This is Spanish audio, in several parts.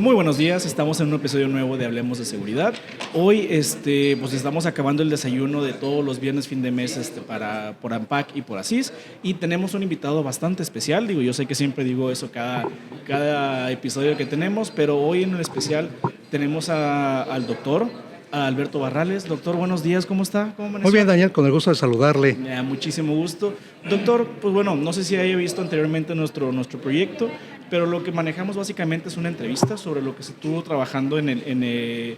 Muy buenos días, estamos en un episodio nuevo de Hablemos de Seguridad. Hoy pues estamos acabando el desayuno de todos los viernes fin de mes por ANPAC y por ASIS, y tenemos un invitado bastante especial. Yo sé que siempre digo eso cada episodio que tenemos, pero hoy en el especial tenemos al doctor a Alberto Barrales. Doctor, buenos días, ¿cómo está? ¿Cómo amaneció? Muy bien, Daniel, con el gusto de saludarle. Muchísimo gusto. Doctor, pues bueno, no sé si haya visto anteriormente nuestro proyecto, pero lo que manejamos básicamente es una entrevista sobre lo que se estuvo trabajando en el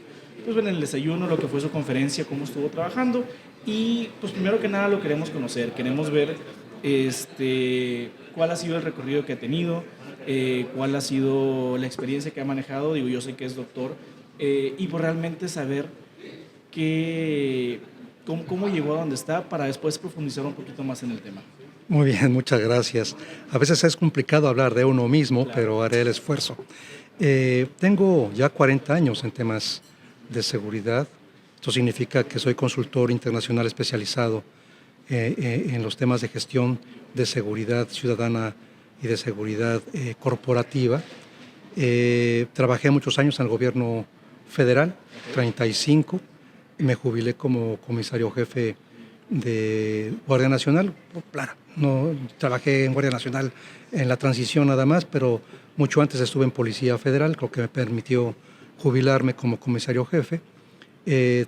desayuno, lo que fue su conferencia, cómo estuvo trabajando. Y pues primero que nada lo queremos conocer, queremos ver cuál ha sido el recorrido que ha tenido, cuál ha sido la experiencia que ha manejado. Yo sé que es doctor, y pues realmente saber cómo llegó a donde está para después profundizar un poquito más en el tema. Muy bien, muchas gracias. A veces es complicado hablar de uno mismo, Claro. pero haré el esfuerzo. Tengo ya 40 años en temas de seguridad. Esto significa que soy consultor internacional especializado en los temas de gestión de seguridad ciudadana y de seguridad corporativa. Trabajé muchos años en el gobierno federal, 35. Me jubilé como comisario jefe de Guardia Nacional. Claro, no trabajé en Guardia Nacional en la transición nada más, pero mucho antes estuve en Policía Federal, lo que me permitió jubilarme como comisario jefe.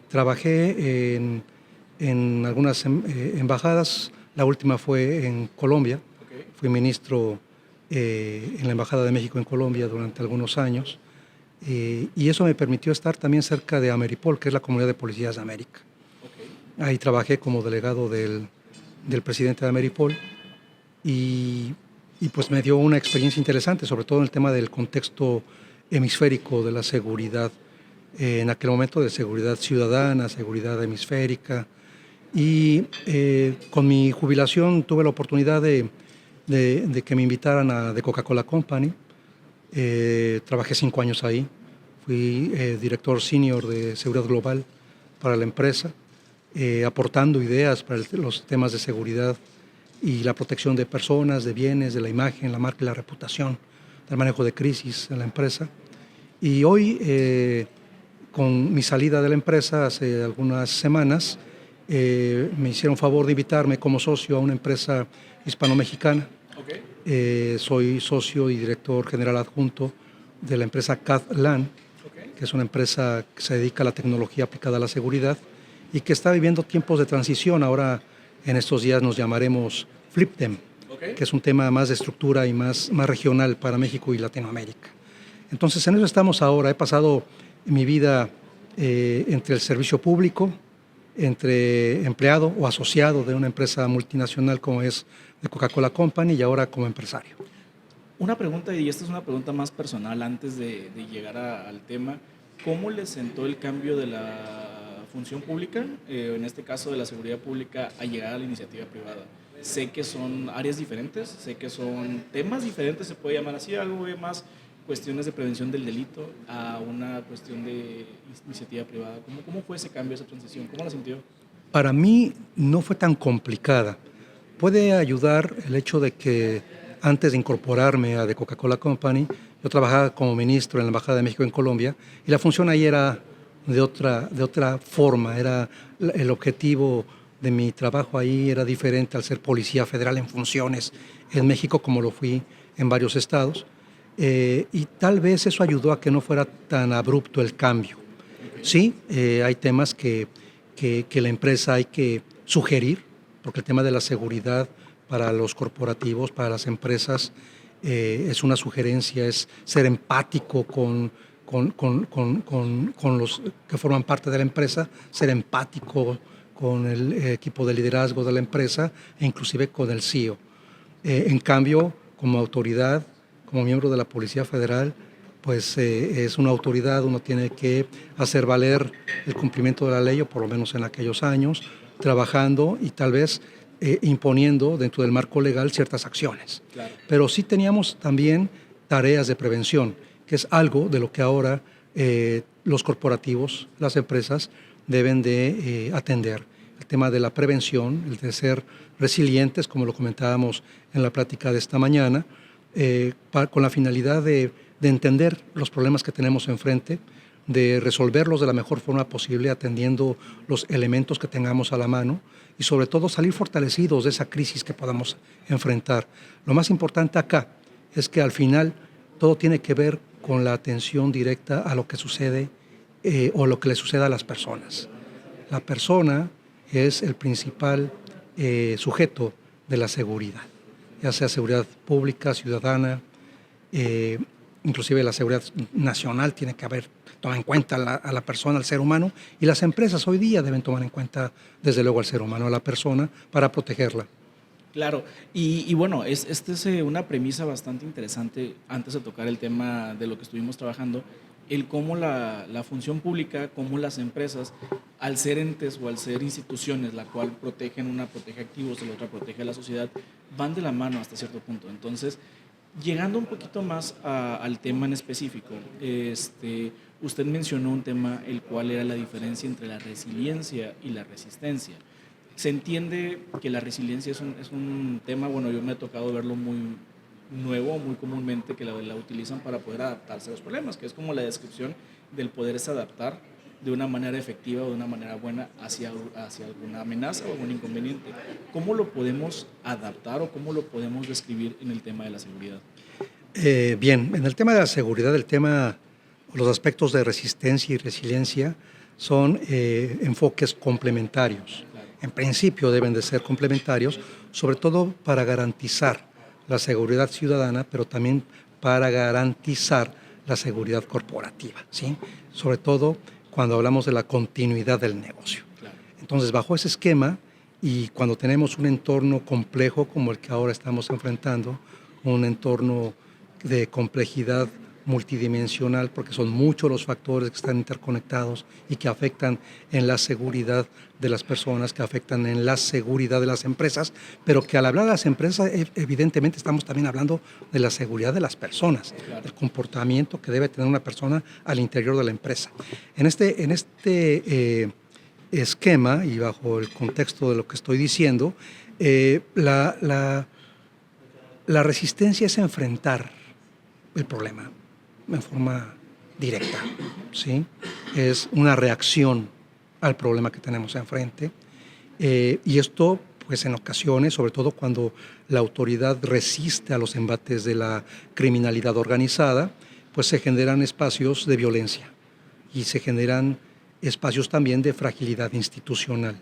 Trabajé en algunas embajadas. La última fue en Colombia. Okay. Fui ministro en la Embajada de México en Colombia durante algunos años. Y eso me permitió estar también cerca de Ameripol, que es la Comunidad de Policías de América. Okay. Ahí trabajé como delegado del presidente de Ameripol y pues me dio una experiencia interesante, sobre todo en el tema del contexto hemisférico de la seguridad, en aquel momento de seguridad ciudadana, seguridad hemisférica. Y con mi jubilación tuve la oportunidad de que me invitaran a The Coca-Cola Company. Trabajé 5 años ahí, fui director senior de seguridad global para la empresa, aportando ideas para los temas de seguridad y la protección de personas, de bienes, de la imagen, la marca y la reputación, del manejo de crisis en la empresa. Y hoy, con mi salida de la empresa hace algunas semanas, me hicieron favor de invitarme como socio a una empresa hispano-mexicana. Okay. Soy socio y director general adjunto de la empresa CAD-LAN, Okay. que es una empresa que se dedica a la tecnología aplicada a la seguridad y que está viviendo tiempos de transición. Ahora, en estos días, nos llamaremos FlipTem, Okay. que es un tema más de estructura y más regional para México y Latinoamérica. Entonces, en eso estamos ahora. He pasado mi vida entre el servicio público, entre empleado o asociado de una empresa multinacional como es de Coca-Cola Company y ahora como empresario. Una pregunta, y esta es una pregunta más personal antes de llegar al tema. ¿Cómo le sentó el cambio de la función pública, en este caso de la seguridad pública, a llegar a la iniciativa privada? Sé que son áreas diferentes, sé que son temas diferentes, se puede llamar así, algo más cuestiones de prevención del delito a una cuestión de iniciativa privada. ¿Cómo fue ese cambio, esa transición? ¿Cómo la sintió? Para mí no fue tan complicada. Puede ayudar el hecho de que antes de incorporarme a The Coca-Cola Company, yo trabajaba como ministro en la Embajada de México en Colombia y la función ahí era de otra forma. El objetivo de mi trabajo ahí era diferente al ser policía federal en funciones en México, como lo fui en varios estados. Y tal vez eso ayudó a que no fuera tan abrupto el cambio. Sí, hay temas que la empresa hay que sugerir, porque el tema de la seguridad para los corporativos, para las empresas, es una sugerencia, es ser empático con los que forman parte de la empresa, ser empático con el equipo de liderazgo de la empresa e inclusive con el CEO. En cambio, como autoridad, como miembro de la Policía Federal, pues es una autoridad, uno tiene que hacer valer el cumplimiento de la ley, o por lo menos en aquellos años, trabajando y tal vez imponiendo dentro del marco legal ciertas acciones. Claro. Pero sí teníamos también tareas de prevención, que es algo de lo que ahora los corporativos, las empresas, deben de atender. El tema de la prevención, el de ser resilientes, como lo comentábamos en la plática de esta mañana, con la finalidad de de entender los problemas que tenemos enfrente, de resolverlos de la mejor forma posible, atendiendo los elementos que tengamos a la mano y sobre todo salir fortalecidos de esa crisis que podamos enfrentar. Lo más importante acá es que al final todo tiene que ver con la atención directa a lo que sucede o lo que le suceda a las personas. La persona es el principal sujeto de la seguridad, ya sea seguridad pública, ciudadana, inclusive la seguridad nacional tiene que haber tomar en cuenta a la persona, al ser humano, y las empresas hoy día deben tomar en cuenta desde luego al ser humano, a la persona, para protegerla. Claro, y bueno, esta es una premisa bastante interesante antes de tocar el tema de lo que estuvimos trabajando, el cómo la función pública, cómo las empresas, al ser entes o al ser instituciones, la cual protegen, una protege activos y la otra protege a la sociedad, van de la mano hasta cierto punto. Entonces, llegando un poquito más al tema en específico, usted mencionó un tema el cual era la diferencia entre la resiliencia y la resistencia. Se entiende que la resiliencia es un tema, bueno, yo me ha tocado verlo muy nuevo, muy comúnmente, que la utilizan para poder adaptarse a los problemas, que es como la descripción del poderse adaptar de una manera efectiva o de una manera buena hacia alguna amenaza o algún inconveniente. ¿Cómo lo podemos adaptar o cómo lo podemos describir en el tema de la seguridad? Bien, en el tema de la seguridad, los aspectos de resistencia y resiliencia son enfoques complementarios. Claro. En principio deben de ser complementarios, sobre todo para garantizar la seguridad ciudadana, pero también para garantizar la seguridad corporativa, ¿sí? Sobre todo cuando hablamos de la continuidad del negocio. Claro. Entonces, bajo ese esquema y cuando tenemos un entorno complejo como el que ahora estamos enfrentando, un entorno de complejidad multidimensional, porque son muchos los factores que están interconectados y que afectan en la seguridad de las personas, que afectan en la seguridad de las empresas, pero que al hablar de las empresas, evidentemente estamos también hablando de la seguridad de las personas, Claro. del comportamiento que debe tener una persona al interior de la empresa. En este esquema y bajo el contexto de lo que estoy diciendo, la resistencia es enfrentar el problema en forma directa, ¿sí? Es una reacción al problema que tenemos enfrente y esto, pues en ocasiones, sobre todo cuando la autoridad resiste a los embates de la criminalidad organizada, pues se generan espacios de violencia y se generan espacios también de fragilidad institucional.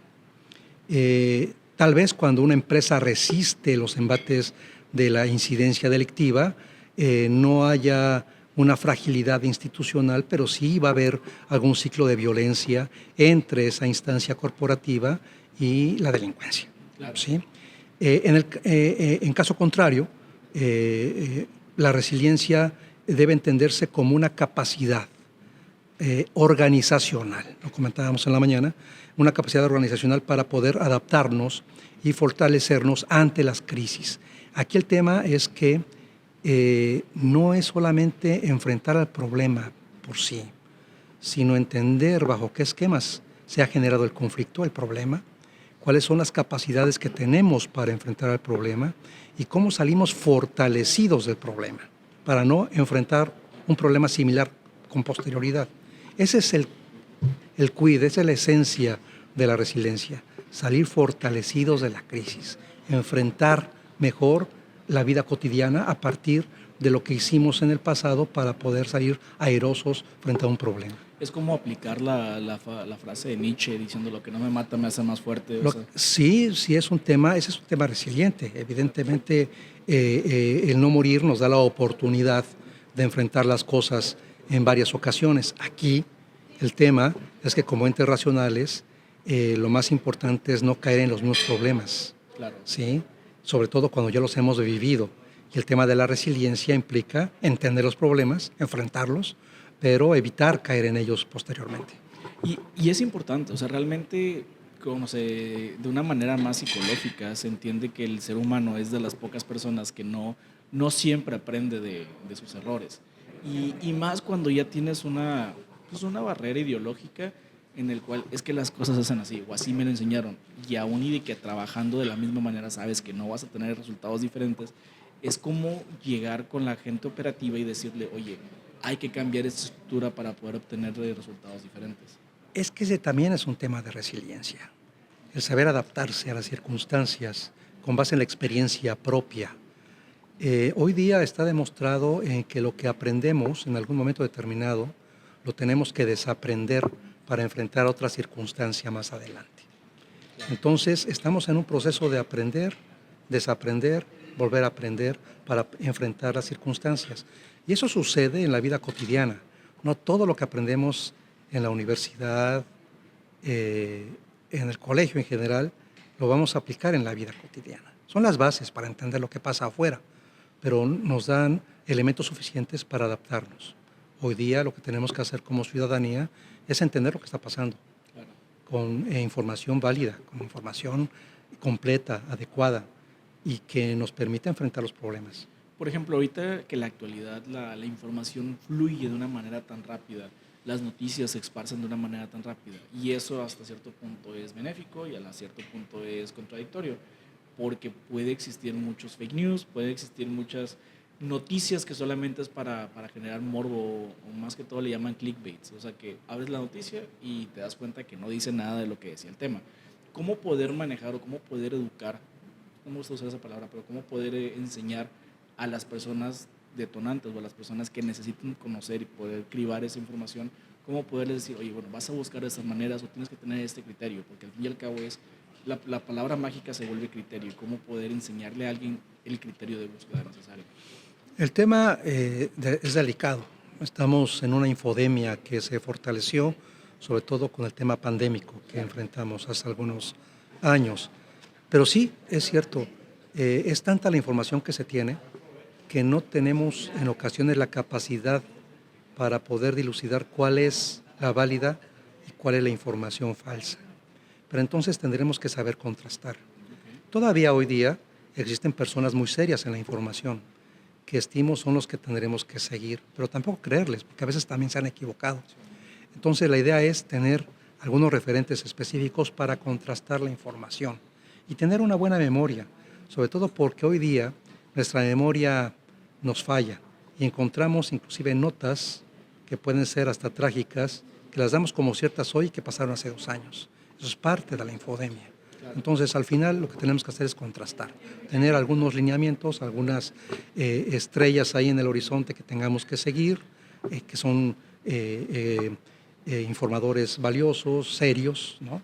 Tal vez cuando una empresa resiste los embates de la incidencia delictiva, no haya una fragilidad institucional, pero sí va a haber algún ciclo de violencia entre esa instancia corporativa y la delincuencia. Claro. ¿Sí? En caso contrario, la resiliencia debe entenderse como una capacidad organizacional, lo comentábamos en la mañana, una capacidad organizacional para poder adaptarnos y fortalecernos ante las crisis. Aquí el tema es que no es solamente enfrentar al problema por sí, sino entender bajo qué esquemas se ha generado el conflicto, el problema, cuáles son las capacidades que tenemos para enfrentar al problema y cómo salimos fortalecidos del problema para no enfrentar un problema similar con posterioridad. Ese es el quid, esa es la esencia de la resiliencia, salir fortalecidos de la crisis, enfrentar mejor la vida cotidiana a partir de lo que hicimos en el pasado para poder salir airosos frente a un problema. Es como aplicar la frase de Nietzsche diciendo lo que no me mata me hace más fuerte. Sí, ese es un tema resiliente. Evidentemente, el no morir nos da la oportunidad de enfrentar las cosas en varias ocasiones. Aquí el tema es que como entes racionales, lo más importante es no caer en los mismos problemas. Claro. ¿Sí? Sobre todo cuando ya los hemos vivido. Y el tema de la resiliencia implica entender los problemas, enfrentarlos, pero evitar caer en ellos posteriormente. Y es importante, o sea, realmente, de una manera más psicológica, se entiende que el ser humano es de las pocas personas que no siempre aprende de sus errores. Y más cuando ya tienes una barrera ideológica en el cual es que las cosas se hacen así, o así me lo enseñaron, y aún y de que trabajando de la misma manera sabes que no vas a tener resultados diferentes, es cómo llegar con la gente operativa y decirle, oye, hay que cambiar esta estructura para poder obtener resultados diferentes. Es que ese también es un tema de resiliencia, el saber adaptarse a las circunstancias con base en la experiencia propia. Hoy día está demostrado en que lo que aprendemos en algún momento determinado lo tenemos que desaprender para enfrentar otra circunstancia más adelante. Entonces, estamos en un proceso de aprender, desaprender, volver a aprender para enfrentar las circunstancias. Y eso sucede en la vida cotidiana. No todo lo que aprendemos en la universidad, en el colegio en general, lo vamos a aplicar en la vida cotidiana. Son las bases para entender lo que pasa afuera, pero nos dan elementos suficientes para adaptarnos. Hoy día lo que tenemos que hacer como ciudadanía es entender lo que está pasando con información válida, con información completa, adecuada y que nos permita enfrentar los problemas. Por ejemplo, ahorita que en la actualidad la información fluye de una manera tan rápida, las noticias se esparcen de una manera tan rápida y eso hasta cierto punto es benéfico y a cierto punto es contradictorio porque puede existir muchos fake news, puede existir muchas noticias que solamente es para generar morbo o más que todo le llaman clickbaits, o sea que abres la noticia y te das cuenta que no dice nada de lo que decía el tema. ¿Cómo poder manejar o cómo poder educar, no me gusta usar esa palabra, pero cómo poder enseñar a las personas detonantes o a las personas que necesitan conocer y poder cribar esa información, cómo poderles decir, oye, bueno, vas a buscar de estas maneras o tienes que tener este criterio, porque al fin y al cabo es, la palabra mágica se vuelve criterio, cómo poder enseñarle a alguien el criterio de búsqueda necesario. El tema es delicado. Estamos en una infodemia que se fortaleció, sobre todo con el tema pandémico que enfrentamos hace algunos años. Pero sí, es cierto, es tanta la información que se tiene que no tenemos en ocasiones la capacidad para poder dilucidar cuál es la válida y cuál es la información falsa. Pero entonces tendremos que saber contrastar. Todavía hoy día existen personas muy serias en la información que estimo son los que tendremos que seguir, pero tampoco creerles, porque a veces también se han equivocado. Entonces la idea es tener algunos referentes específicos para contrastar la información y tener una buena memoria, sobre todo porque hoy día nuestra memoria nos falla y encontramos inclusive notas que pueden ser hasta trágicas, que las damos como ciertas hoy que pasaron hace 2 años. Eso es parte de la infodemia. Entonces, al final, lo que tenemos que hacer es contrastar, tener algunos lineamientos, algunas estrellas ahí en el horizonte que tengamos que seguir, que son informadores valiosos, serios, ¿no?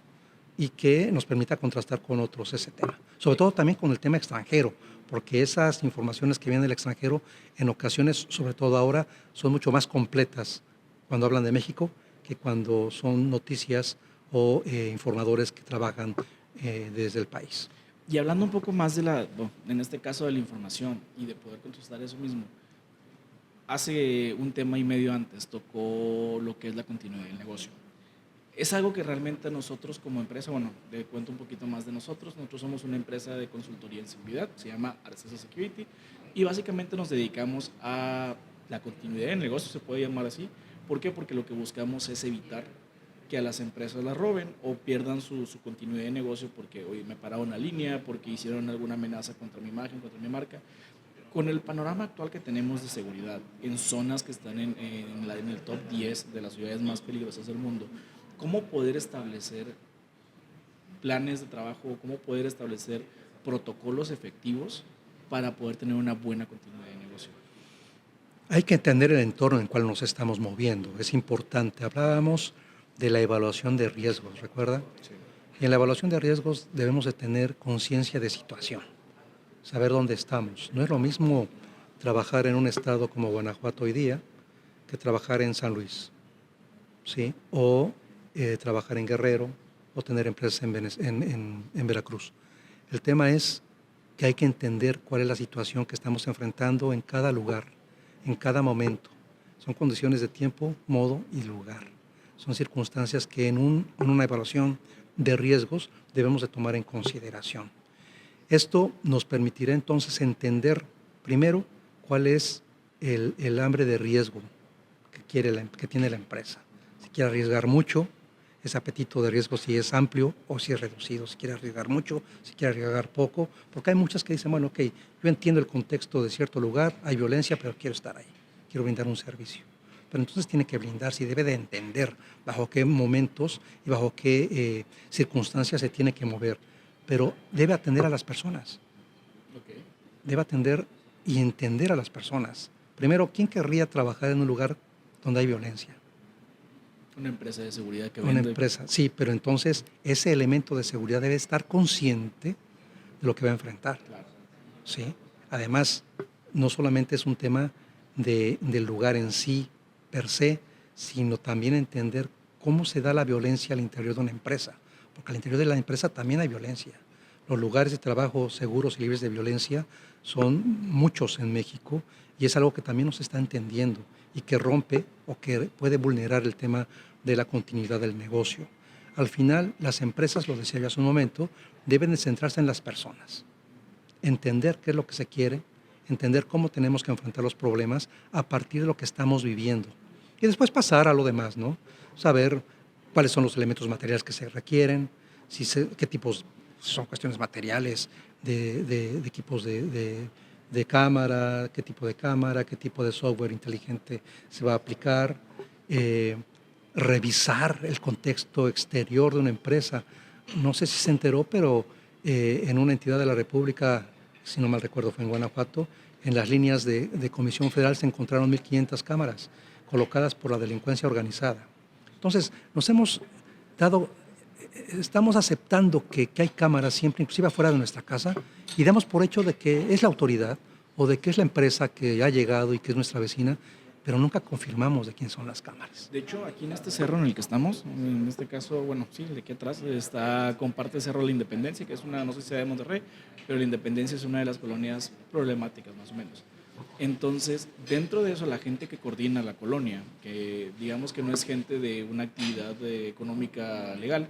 Y que nos permita contrastar con otros ese tema. Sobre todo también con el tema extranjero, porque esas informaciones que vienen del extranjero, en ocasiones, sobre todo ahora, son mucho más completas cuando hablan de México que cuando son noticias o informadores que trabajan desde el país. Y hablando un poco más de bueno, en este caso de la información y de poder contrastar eso mismo, hace un tema y medio antes tocó lo que es la continuidad del negocio. Es algo que realmente nosotros como empresa, bueno, le cuento un poquito más de nosotros somos una empresa de consultoría en seguridad, se llama Arcesa Security, y básicamente nos dedicamos a la continuidad del negocio, se puede llamar así. ¿Por qué? Porque lo que buscamos es evitar que a las empresas las roben o pierdan su continuidad de negocio porque hoy me pararon la línea, porque hicieron alguna amenaza contra mi imagen, contra mi marca. Con el panorama actual que tenemos de seguridad en zonas que están en el top 10 de las ciudades más peligrosas del mundo, ¿cómo poder establecer planes de trabajo, cómo poder establecer protocolos efectivos para poder tener una buena continuidad de negocio? Hay que entender el entorno en el cual nos estamos moviendo, es importante. Hablábamos de la evaluación de riesgos, ¿recuerda? Sí. Y en la evaluación de riesgos debemos de tener conciencia de situación, saber dónde estamos. No es lo mismo trabajar en un estado como Guanajuato hoy día que trabajar en San Luis, ¿sí? O trabajar en Guerrero o tener empresas en Veracruz. El tema es que hay que entender cuál es la situación que estamos enfrentando en cada lugar, en cada momento. Son condiciones de tiempo, modo y lugar. Son circunstancias que en una evaluación de riesgos debemos de tomar en consideración. Esto nos permitirá entonces entender primero cuál es el hambre de riesgo que tiene la empresa. Si quiere arriesgar mucho ese apetito de riesgo, si es amplio o si es reducido, si quiere arriesgar mucho, si quiere arriesgar poco, porque hay muchas que dicen, bueno, ok, yo entiendo el contexto de cierto lugar, hay violencia, pero quiero estar ahí, quiero brindar un servicio. Pero entonces tiene que blindarse y debe de entender bajo qué momentos y bajo qué circunstancias se tiene que mover. Pero debe atender a las personas, Ok. debe atender y entender a las personas. Primero, ¿quién querría trabajar en un lugar donde hay violencia? Una empresa de seguridad que Una vende. empresa, sí, pero entonces ese elemento de seguridad debe estar consciente de lo que va a enfrentar, Claro. ¿sí? Además, no solamente es un tema del lugar en sí, per se, sino también entender cómo se da la violencia al interior de una empresa, porque al interior de la empresa también hay violencia. Los lugares de trabajo seguros y libres de violencia son muchos en México y es algo que también no se está entendiendo y que rompe o que puede vulnerar el tema de la continuidad del negocio. Al final, las empresas, lo decía yo hace un momento, deben de centrarse en las personas, entender qué es lo que se quiere, entender cómo tenemos que enfrentar los problemas a partir de lo que estamos viviendo. Y después pasar a lo demás, ¿no? Saber cuáles son los elementos materiales que se requieren, qué tipos son cuestiones materiales de equipos de cámara, qué tipo de software inteligente se va a aplicar, eh, revisar el contexto exterior de una empresa. No sé si se enteró, pero en una entidad de la República, si no mal recuerdo fue en Guanajuato, en las líneas de Comisión Federal se encontraron 1.500 cámaras colocadas por la delincuencia organizada. Entonces, nos hemos dado, estamos aceptando que hay cámaras siempre, inclusive afuera de nuestra casa, y damos por hecho de que es la autoridad o de que es la empresa que ha llegado y que es nuestra vecina, pero nunca confirmamos de quién son las cámaras. De hecho, aquí en este cerro en el que estamos, en este caso, bueno, sí, el de aquí atrás, está, comparte el Cerro de la Independencia, que es una, no sé si sea de Monterrey, pero la Independencia es una de las colonias problemáticas, más o menos. Entonces, dentro de eso, la gente que coordina la colonia, que digamos que no es gente de una actividad económica legal,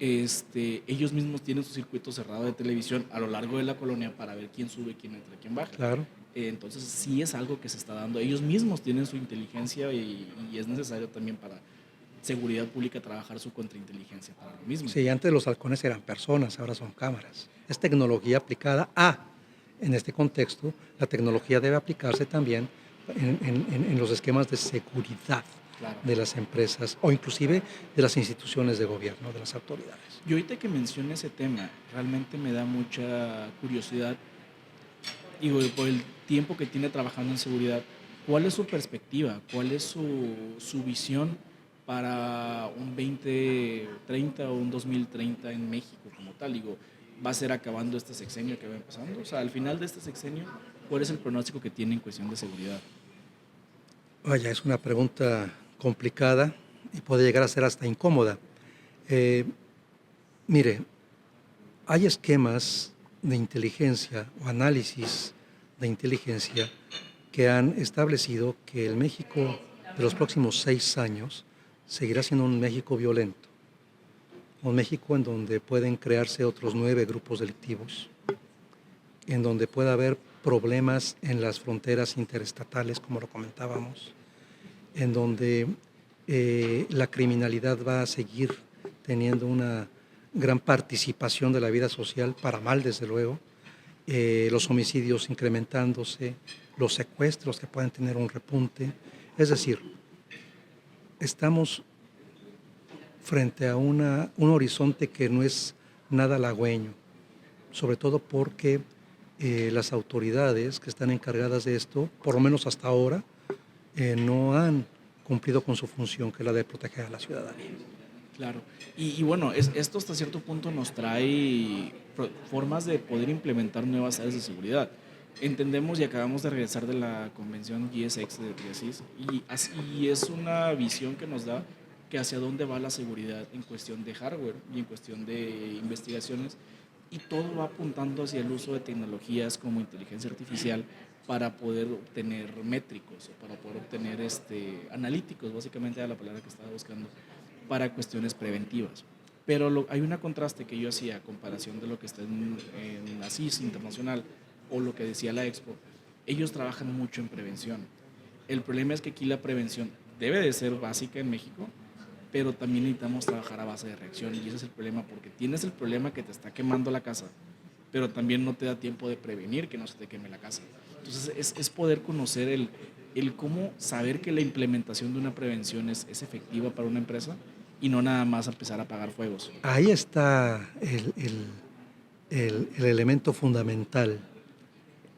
ellos mismos tienen su circuito cerrado de televisión a lo largo de la colonia para ver quién sube, quién entra, quién baja. Claro. Entonces sí es algo que se está dando. Ellos mismos tienen su inteligencia y es necesario también para seguridad pública trabajar su contrainteligencia para lo mismo. Sí, antes los halcones eran personas, ahora son cámaras. Es tecnología aplicada en este contexto, la tecnología debe aplicarse también en los esquemas de seguridad Claro. de las empresas o inclusive de las instituciones de gobierno, de las autoridades. Y ahorita que menciona ese tema, realmente me da mucha curiosidad, digo, por el tiempo que tiene trabajando en seguridad, ¿cuál es su perspectiva? ¿Cuál es su visión para un 2030 o un 2030 en México como tal? Digo, ¿va a ser acabando este sexenio que va empezando? O sea, al final de este sexenio, ¿cuál es el pronóstico que tiene en cuestión de seguridad? Vaya, es una pregunta complicada y puede llegar a ser hasta incómoda. Eh, Mire, hay esquemas de inteligencia o análisis de inteligencia que han establecido que el México de los próximos 6 años seguirá siendo un México violento, un México en donde pueden crearse otros 9 grupos delictivos, en donde pueda haber problemas en las fronteras interestatales, como lo comentábamos, en donde la criminalidad va a seguir teniendo una gran participación de la vida social, para mal desde luego, los homicidios incrementándose, los secuestros que pueden tener un repunte. Es decir, estamos frente a un horizonte que no es nada halagüeño, sobre todo porque las autoridades que están encargadas de esto, por lo menos hasta ahora, no han cumplido con su función, que es la de proteger a la ciudadanía. Claro. Y bueno, esto hasta cierto punto nos trae formas de poder implementar nuevas áreas de seguridad. Entendemos y acabamos de regresar de la convención GSX de Triasis y es una visión que nos da que hacia dónde va la seguridad en cuestión de hardware y en cuestión de investigaciones y todo va apuntando hacia el uso de tecnologías como inteligencia artificial para poder obtener métricos o para poder obtener analíticos, básicamente era la palabra que estaba buscando, para cuestiones preventivas. Pero hay una contraste que yo hacía a comparación de lo que está en la CIS internacional o lo que decía la Expo. Ellos trabajan mucho en prevención. El problema es que aquí la prevención debe de ser básica en México, pero también necesitamos trabajar a base de reacción, y ese es el problema, porque tienes el problema que te está quemando la casa, pero también no te da tiempo de prevenir que no se te queme la casa. Entonces es poder conocer el cómo saber que la implementación de una prevención es efectiva para una empresa y no nada más empezar a apagar fuegos. Ahí está el elemento fundamental,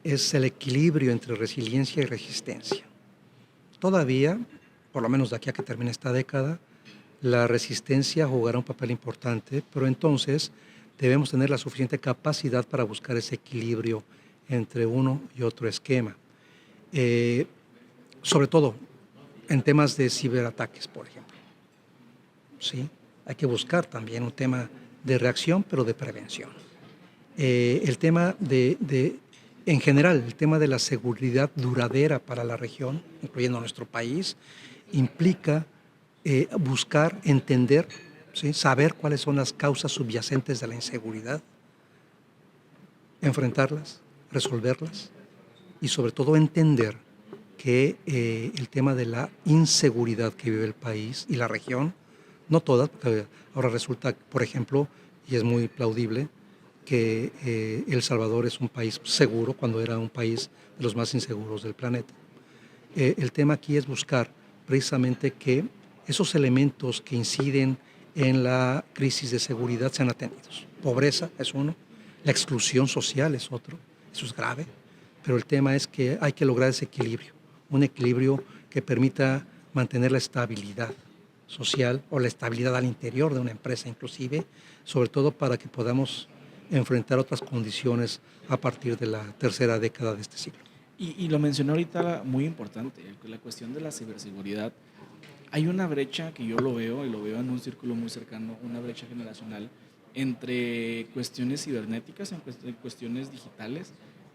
es el equilibrio entre resiliencia y resistencia. Todavía, por lo menos de aquí a que termine esta década, la resistencia jugará un papel importante, pero entonces debemos tener la suficiente capacidad para buscar ese equilibrio entre uno y otro esquema. Sobre todo en temas de ciberataques, por ejemplo. ¿Sí? Hay que buscar también un tema de reacción, pero de prevención. El tema en general, el tema de la seguridad duradera para la región, incluyendo nuestro país, implica buscar, entender, ¿sí? Saber cuáles son las causas subyacentes de la inseguridad, enfrentarlas, resolverlas y sobre todo entender que el tema de la inseguridad que vive el país y la región, no todas, porque ahora resulta, por ejemplo, y es muy plaudible, que El Salvador es un país seguro cuando era un país de los más inseguros del planeta. El tema aquí es buscar precisamente que esos elementos que inciden en la crisis de seguridad sean atendidos. Pobreza es uno, la exclusión social es otro, eso es grave, pero el tema es que hay que lograr ese equilibrio, un equilibrio que permita mantener la estabilidad social o la estabilidad al interior de una empresa inclusive, sobre todo para que podamos enfrentar otras condiciones a partir de la tercera década de este siglo. Y lo mencioné ahorita muy importante, la cuestión de la ciberseguridad. Hay una brecha que yo lo veo, y lo veo en un círculo muy cercano, una brecha generacional entre cuestiones cibernéticas, en cuestiones digitales,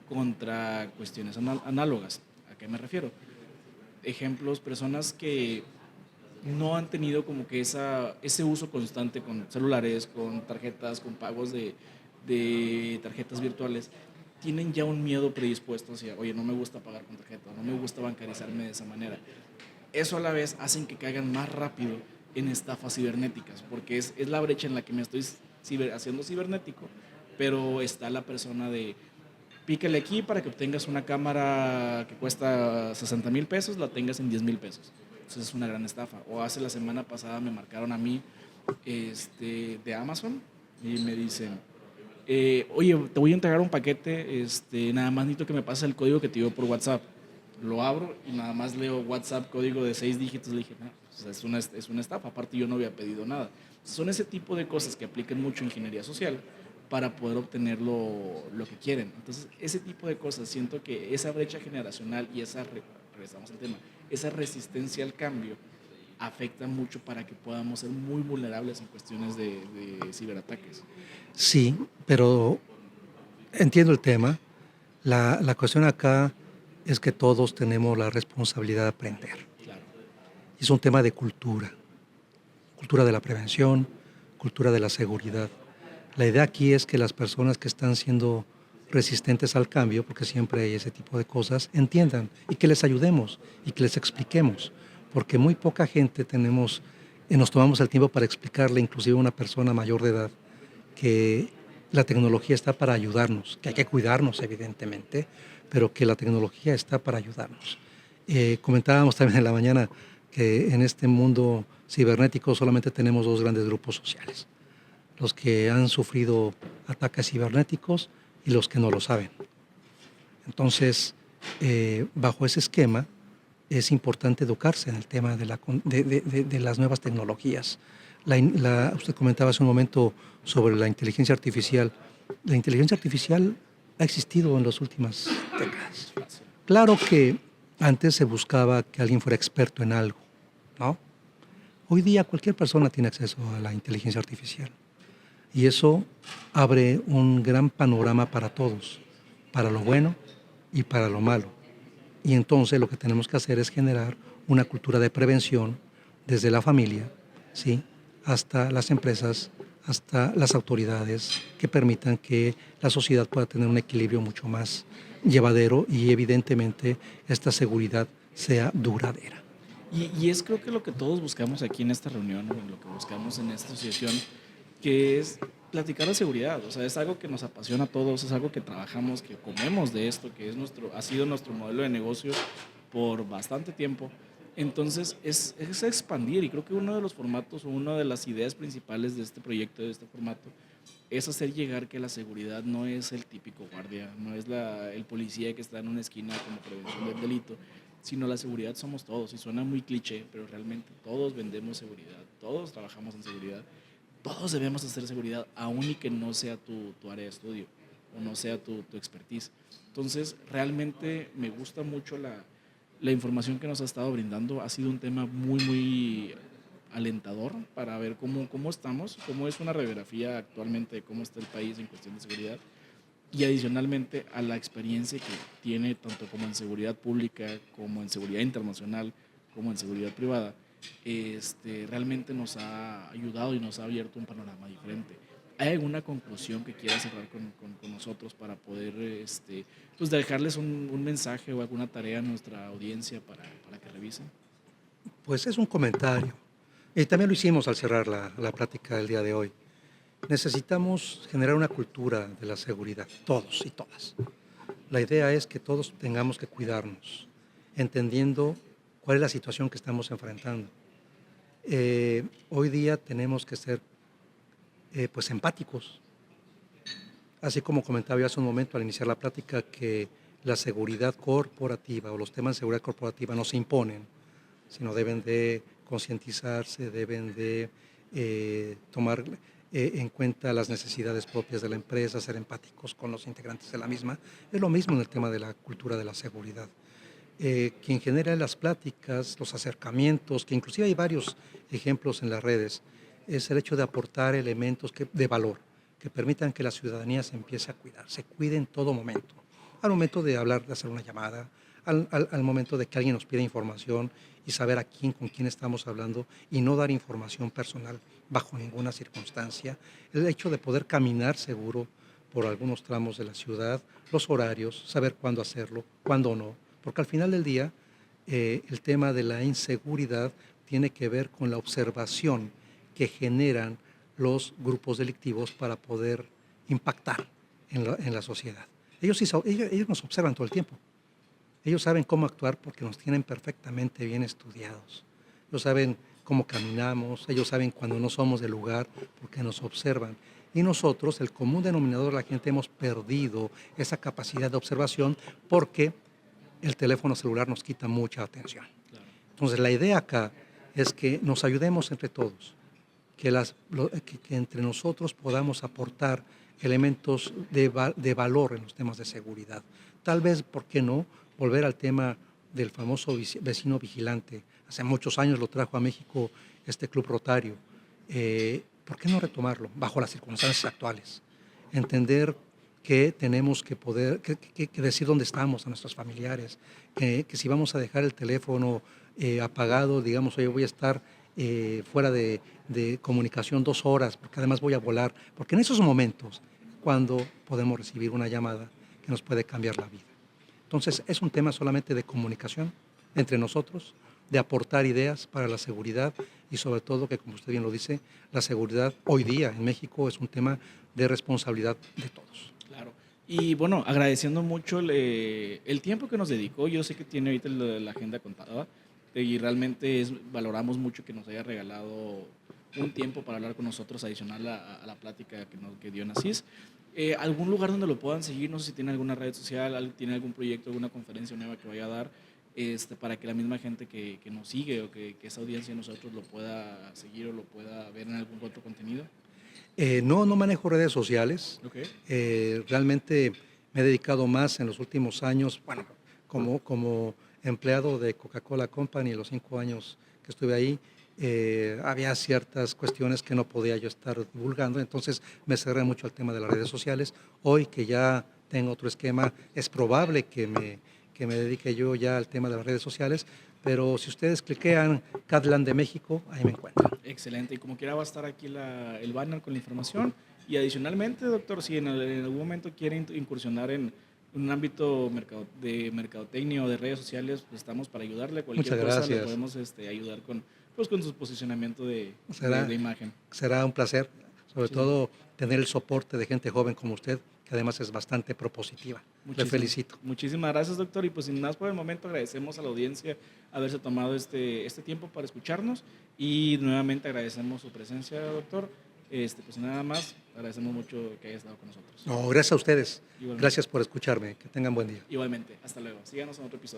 contra cuestiones análogas. ¿A qué me refiero? Ejemplos, personas que no han tenido como que ese uso constante con celulares, con tarjetas, con pagos de tarjetas virtuales, tienen ya un miedo predispuesto hacia, oye, no me gusta pagar con tarjeta, no me gusta bancarizarme de esa manera. Eso a la vez hacen que caigan más rápido en estafas cibernéticas, porque es la brecha en la que me estoy haciendo cibernético, pero está la persona de pícale aquí para que obtengas una cámara que cuesta 60,000 pesos, la tengas en 10,000 pesos. Entonces es una gran estafa. O hace la semana pasada me marcaron a mí de Amazon y me dicen, oye, te voy a entregar un paquete, nada más necesito que me pases el código que te dio por WhatsApp. Lo abro y nada más leo WhatsApp, código de 6 dígitos. Le dije, no, pues es una estafa, aparte yo no había pedido nada. Son ese tipo de cosas que aplican mucho ingeniería social para poder obtener lo que quieren. Entonces, ese tipo de cosas, siento que esa brecha generacional y regresamos al tema, esa resistencia al cambio afecta mucho para que podamos ser muy vulnerables en cuestiones de ciberataques. Sí, pero entiendo el tema. La cuestión acá es que todos tenemos la responsabilidad de aprender. Claro. Es un tema de cultura de la prevención, cultura de la seguridad. La idea aquí es que las personas que están siendo resistentes al cambio, porque siempre hay ese tipo de cosas, entiendan y que les ayudemos y que les expliquemos, porque muy poca gente nos tomamos el tiempo para explicarle, inclusive a una persona mayor de edad, que la tecnología está para ayudarnos, que hay que cuidarnos evidentemente, pero que la tecnología está para ayudarnos. Comentábamos también en la mañana que en este mundo cibernético solamente tenemos dos grandes grupos sociales: los que han sufrido ataques cibernéticos y los que no lo saben. Entonces, bajo ese esquema, es importante educarse en el tema de las nuevas tecnologías. Usted comentaba hace un momento sobre la inteligencia artificial. La inteligencia artificial ha existido en las últimas décadas. Claro que antes se buscaba que alguien fuera experto en algo, ¿no? Hoy día cualquier persona tiene acceso a la inteligencia artificial. Y eso abre un gran panorama para todos, para lo bueno y para lo malo. Y entonces lo que tenemos que hacer es generar una cultura de prevención desde la familia, ¿sí?, hasta las empresas, hasta las autoridades, que permitan que la sociedad pueda tener un equilibrio mucho más llevadero y evidentemente esta seguridad sea duradera. Y es creo que lo que todos buscamos aquí en esta reunión, o lo que buscamos en esta asociación, que es platicar de seguridad. O sea, es algo que nos apasiona a todos, es algo que trabajamos, que comemos de esto, que es ha sido nuestro modelo de negocio por bastante tiempo. Entonces, es expandir, y creo que uno de los formatos o una de las ideas principales de este proyecto, de este formato, es hacer llegar que la seguridad no es el típico guardia, no es el policía que está en una esquina como prevención del delito, sino la seguridad somos todos. Y suena muy cliché, pero realmente todos vendemos seguridad, todos trabajamos en seguridad, todos debemos hacer seguridad, aun y que no sea tu área de estudio o no sea tu expertise. Entonces, realmente me gusta mucho la información que nos ha estado brindando. Ha sido un tema muy, muy alentador para ver cómo estamos, cómo es una radiografía actualmente de cómo está el país en cuestión de seguridad, y adicionalmente a la experiencia que tiene tanto como en seguridad pública, como en seguridad internacional, como en seguridad privada. Realmente nos ha ayudado y nos ha abierto un panorama diferente. ¿Hay alguna conclusión que quieras cerrar con nosotros para poder pues dejarles un mensaje o alguna tarea a nuestra audiencia para que revisen? Pues es un comentario. Y también lo hicimos al cerrar la plática del día de hoy. Necesitamos generar una cultura de la seguridad, todos y todas. La idea es que todos tengamos que cuidarnos, entendiendo cuál es la situación que estamos enfrentando. Hoy día tenemos que ser pues empáticos. Así como comentaba yo hace un momento al iniciar la plática, que la seguridad corporativa o los temas de seguridad corporativa no se imponen, sino deben de concientizarse, deben de tomar en cuenta las necesidades propias de la empresa, ser empáticos con los integrantes de la misma. Es lo mismo en el tema de la cultura de la seguridad. Quien genera las pláticas, los acercamientos, que inclusive hay varios ejemplos en las redes, es el hecho de aportar elementos de valor que permitan que la ciudadanía se empiece a cuidar, se cuide en todo momento. Al momento de hablar, de hacer una llamada, al momento de que alguien nos pida información y saber con quién estamos hablando y no dar información personal bajo ninguna circunstancia. El hecho de poder caminar seguro por algunos tramos de la ciudad, los horarios, saber cuándo hacerlo, cuándo no, porque al final del día el tema de la inseguridad tiene que ver con la observación que generan los grupos delictivos para poder impactar en la sociedad. Ellos nos observan todo el tiempo. Ellos saben cómo actuar porque nos tienen perfectamente bien estudiados. Ellos saben cómo caminamos, ellos saben cuando no somos del lugar porque nos observan. Y nosotros, el común denominador de la gente, hemos perdido esa capacidad de observación porque el teléfono celular nos quita mucha atención. Claro. Entonces, la idea acá es que nos ayudemos entre todos, que entre nosotros podamos aportar elementos de valor en los temas de seguridad. Tal vez, ¿por qué no?, volver al tema del famoso vecino vigilante. Hace muchos años lo trajo a México este Club Rotario. ¿Por qué no retomarlo bajo las circunstancias actuales? Entender que tenemos que poder que decir dónde estamos a nuestros familiares, que si vamos a dejar el teléfono apagado, digamos, oye, voy a estar fuera de comunicación 2 horas, porque además voy a volar, porque en esos momentos, cuando podemos recibir una llamada que nos puede cambiar la vida. Entonces, es un tema solamente de comunicación entre nosotros, de aportar ideas para la seguridad y sobre todo que, como usted bien lo dice, la seguridad hoy día en México es un tema de responsabilidad de todos. Claro. Y bueno, agradeciendo mucho el tiempo que nos dedicó. Yo sé que tiene ahorita la agenda contada, y realmente valoramos mucho que nos haya regalado un tiempo para hablar con nosotros adicional a la plática que dio en Asís. ¿Algún lugar donde lo puedan seguir? No sé si tiene alguna red social, tiene algún proyecto, alguna conferencia nueva que vaya a dar, para que la misma gente que nos sigue o que esa audiencia de nosotros lo pueda seguir o lo pueda ver en algún otro contenido. No manejo redes sociales. Okay. Realmente me he dedicado más en los últimos años, bueno, como empleado de Coca-Cola Company, los 5 años que estuve ahí, había ciertas cuestiones que no podía yo estar divulgando, entonces me cerré mucho al tema de las redes sociales. Hoy que ya tengo otro esquema, es probable que me dedique yo ya al tema de las redes sociales, pero si ustedes cliquean Catlan de México, ahí me encuentran. Excelente, y como quiera va a estar aquí el banner con la información. Y adicionalmente, doctor, si en algún momento quiere incursionar en un ámbito de mercadotecnia o de redes sociales, pues estamos para ayudarle. Cualquier Muchas cosa gracias. le podemos ayudar con su posicionamiento de imagen. Será un placer, sobre Sí. todo tener el soporte de gente joven como usted, que además es bastante propositiva. Le felicito. Muchísimas gracias, doctor. Y pues sin más por el momento, agradecemos a la audiencia haberse tomado este tiempo para escucharnos y nuevamente agradecemos su presencia, doctor. Pues nada más, agradecemos mucho que haya estado con nosotros. No, gracias a ustedes. Igualmente. Gracias por escucharme. Que tengan buen día. Igualmente, hasta luego. Síganos en otro episodio.